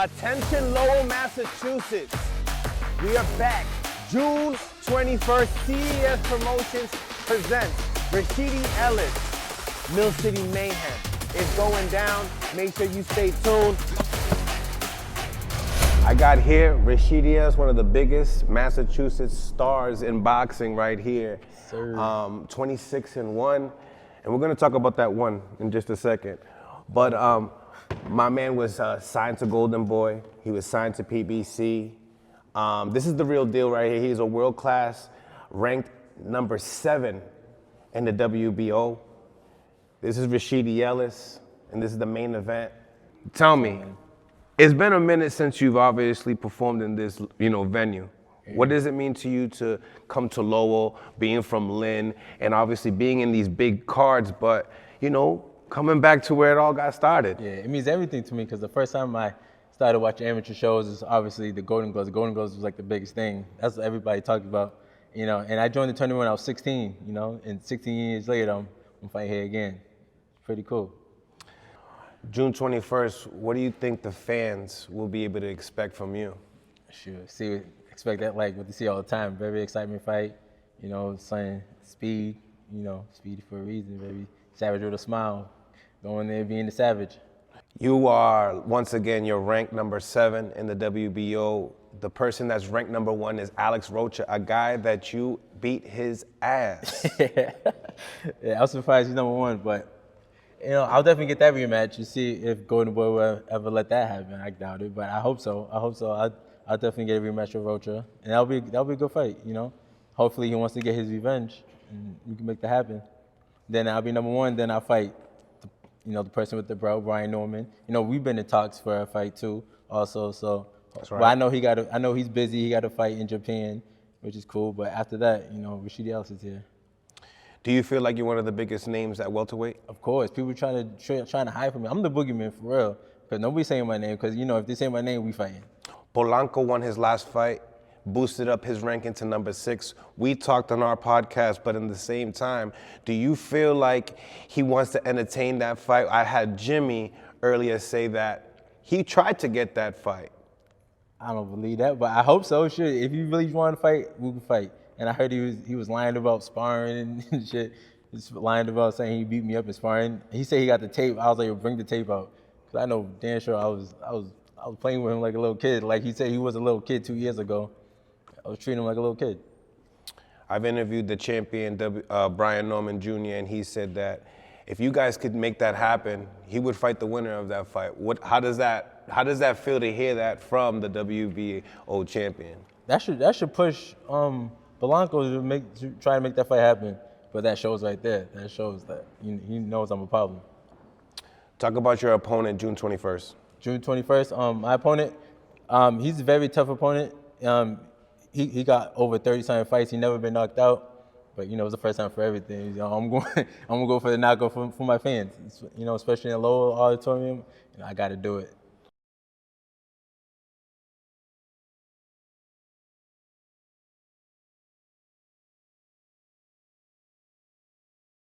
Attention Lowell, Massachusetts. We are back. June 21st, CES Promotions presents Rashidi Ellis. Mill City Mayhem is going down. Make sure you stay tuned. I got here Rashidi Ellis, one of the biggest Massachusetts stars in boxing right here. 26-1. And we're gonna talk about that one in just a second. But my man was signed to Golden Boy. He was signed to PBC. This is the real deal right here. He's a world-class, ranked number 7 in the WBO. This is Rashidi Ellis, and this is the main event. Tell me, it's been a minute since you've obviously performed in this, venue. What does it mean to you to come to Lowell, being from Lynn, and obviously being in these big cards, but, coming back to where it all got started? Yeah, it means everything to me because the first time I started watching amateur shows is obviously the Golden Gloves. The Golden Gloves was like the biggest thing. That's what everybody talked about, And I joined the tournament when I was 16, and 16 years later, I'm fighting here again. It's pretty cool. June 21st, what do you think the fans will be able to expect from you? Sure, expect that like what they see all the time. Very excitement fight, saying speed, speed for a reason, baby. Savage with a smile, going there being the savage. You are, once again, you're ranked number 7 in the WBO. The person that's ranked number 1 is Alex Rocha, a guy that you beat his ass. Yeah, I was surprised he's number 1, but I'll definitely get that rematch and see if Golden Boy will ever let that happen. I doubt it, but I hope so. I'll definitely get a rematch with Rocha, and that'll be a good fight. Hopefully he wants to get his revenge, and we can make that happen. Then I'll be number 1. Then I'll fight, the person with the belt, Brian Norman. We've been in talks for a fight too, also. So, that's right. But I know he's busy. He got to fight in Japan, which is cool. But after that, Rashidi Ellis is here. Do you feel like you're one of the biggest names at welterweight? Of course. People trying to hide from me. I'm the boogeyman for real. Because nobody's saying my name. Because, if they say my name, we fighting. Polanco won his last fight, boosted up his ranking to number 6. We talked on our podcast, but in the same time, do you feel like he wants to entertain that fight? I had Jimmy earlier say that he tried to get that fight. I don't believe that, but I hope so. Sure. If you really want to fight, we can fight. And I heard he was lying about sparring and shit. He's lying about saying he beat me up in sparring. He said he got the tape. I was like, bring the tape out. Because I know damn sure I was playing with him like a little kid. Like he said he was a little kid 2 years ago. I was treating him like a little kid. I've interviewed the champion, Brian Norman Jr., and he said that if you guys could make that happen, he would fight the winner of that fight. How does that feel to hear that from the WBO champion? That should push Polanco to try to make that fight happen. But that shows right there. That shows that he knows I'm a problem. Talk about your opponent, June 21st. June 21st. My opponent, he's a very tough opponent. He got over 30-something fights. He never been knocked out. But it was the first time for everything. I'm gonna go for the knockout for my fans. Especially in a lower auditorium. I got to do it.